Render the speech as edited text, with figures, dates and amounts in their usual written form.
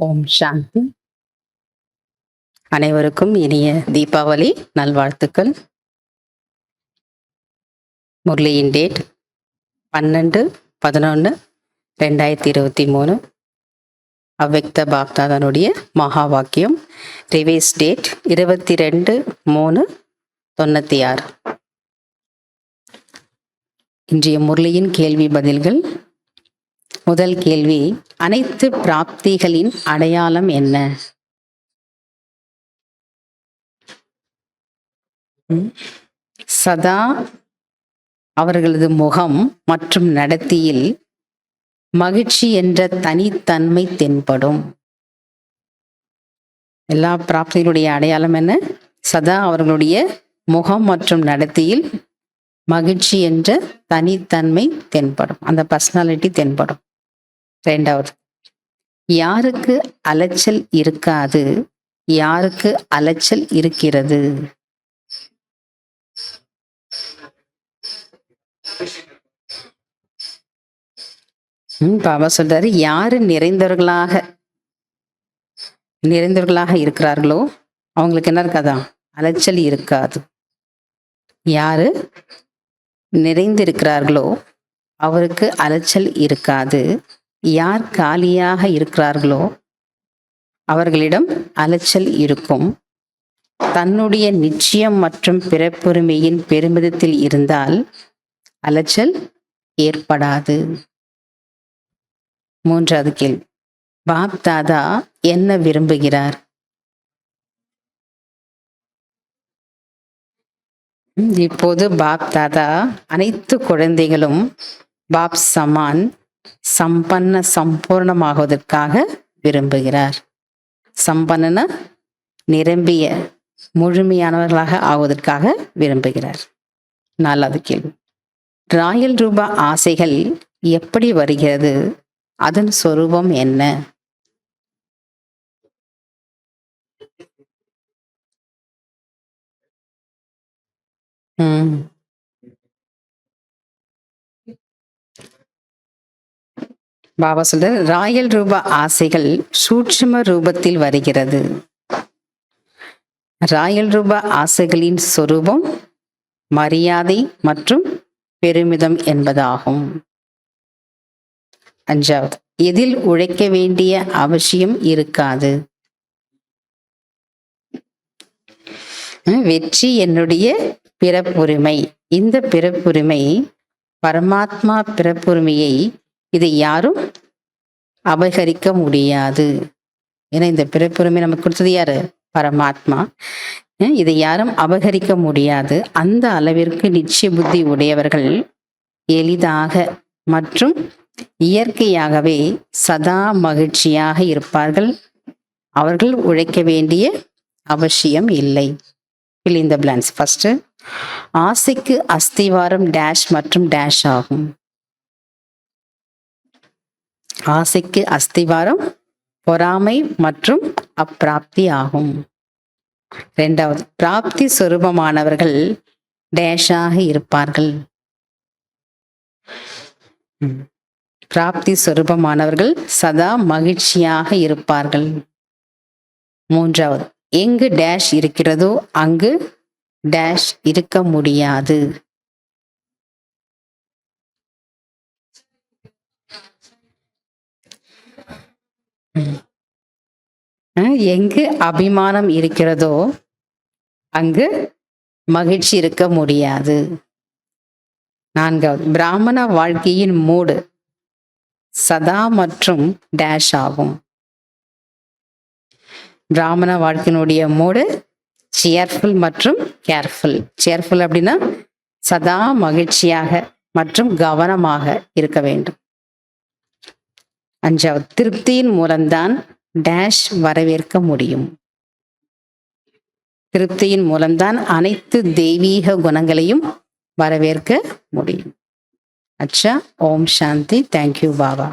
ஓம் சாந்தி. அனைவருக்கும் இனிய தீபாவளி நல்வாழ்த்துக்கள். முரளியின் டேட் 12/11/2023. அவ்வக்த பாப்தாதனுடைய மகா வாக்கியம். Revise date 22/3/96. இன்றைய முரளியின் கேள்வி பதில்கள். முதல் கேள்வி, அனைத்து பிராப்திகளின் அடையாளம் என்ன? சதா அவர்களது முகம் மற்றும் நடத்தையில் மகிழ்ச்சி என்ற தனித்தன்மை தென்படும். எல்லா பிராப்திகளுடைய அடையாளம் என்ன? சதா அவர்களுடைய முகம் மற்றும் நடத்தையில் மகிழ்ச்சி என்ற தனித்தன்மை தென்படும், அந்த பர்சனாலிட்டி தென்படும். இரண்டாவது, யாருக்கு அலைச்சல் இருக்காது, யாருக்கு அலைச்சல் இருக்கிறது? பாபா சொல்றாரு, யாரு நிறைந்தவர்களாக இருக்கிறார்களோ அவங்களுக்கு என்ன இருக்காதா? அலைச்சல் இருக்காது. யாரு நிறைந்திருக்கிறார்களோ அவருக்கு அலைச்சல் இருக்காது. யார் காலியாக இருக்கிறார்களோ அவர்களிடம் அலைச்சல் இருக்கும். தன்னுடைய நிச்சயம் மற்றும் பிறப்புரிமையின் பெருமிதத்தில் இருந்தால் அலைச்சல் ஏற்படாது. மூன்றாவது கேள்வி, பாப் தாதா என்ன விரும்புகிறார்? இப்போது பாப் தாதா அனைத்து குழந்தைகளும் பாப் சமான் சம்பூர்ணமாகுவதற்காக விரும்புகிறார். சம்பன்னா நிரம்பிய முழுமையானவர்களாக ஆவதற்காக விரும்புகிறார். நாலாவது கேள்வி, ராயல் ரூபா ஆசைகள் எப்படி வருகிறது? அதன் சொரூபம் என்ன? பாபா சொல்ற, ராயல் ரூபா ஆசைகள் சூட்சும ரூபத்தில் வருகிறது. ராயல் ரூபா ஆசைகளின் சொரூபம் மரியாதை மற்றும் பெருமிதம் என்பதாகும். அஞ்சாவது, எதில் உழைக்க வேண்டிய அவசியம் இருக்காது? வெற்றி என்னுடைய பிறப்புரிமை. இந்த பிறப்புரிமை பரமாத்மா பிறப்புரிமையை இதை யாரும் அபகரிக்க முடியாது. ஏன்னா இந்த பிறப்புரிமை நமக்கு கொடுத்தது யாரு? பரமாத்மா. இதை யாரும் அபகரிக்க முடியாது. அந்த அளவிற்கு நிச்சய புத்தி உடையவர்கள் எளிதாக மற்றும் இயற்கையாகவே சதா மகிழ்ச்சியாக இருப்பார்கள். அவர்கள் உழைக்க வேண்டிய அவசியம் இல்லை. fill in the blanks. First, ஆசைக்கு அஸ்திவாரம் டேஷ் மற்றும் டேஷ் ஆகும். ஆசைக்கு அஸ்திவாரம் பொறாமை மற்றும் அப்பிராப்தி ஆகும். இரண்டாவது, பிராப்தி சொரூபமானவர்கள் டேஷாக இருப்பார்கள். பிராப்தி சொரூபமானவர்கள் சதா மகிழ்ச்சியாக இருப்பார்கள். மூன்றாவது, எங்கு டேஷ் இருக்கிறதோ அங்கு டேஷ் இருக்க முடியாது. எங்கு அபிமானம் இருக்கிறதோ அங்கு மகிழ்ச்சி இருக்க முடியாது. நான்காவது, பிராமண வாழ்க்கையின் மூடு சதா மற்றும் டேஷ் ஆகும். பிராமண வாழ்க்கையினுடைய மூடு சேர்ஃபுல் மற்றும் கேர்ஃபுல். சேர்ஃபுல் அப்படின்னா சதா மகிழ்ச்சியாக மற்றும் கவனமாக இருக்க வேண்டும். அஞ்சாவது, திருப்தியின் மூலம்தான் டேஷ் வரவேற்க முடியும். திருப்தியின் மூலம்தான் அனைத்து தெய்வீக குணங்களையும் வரவேற்க முடியும். அச்சா. ஓம் சாந்தி. தேங்க்யூ பாபா.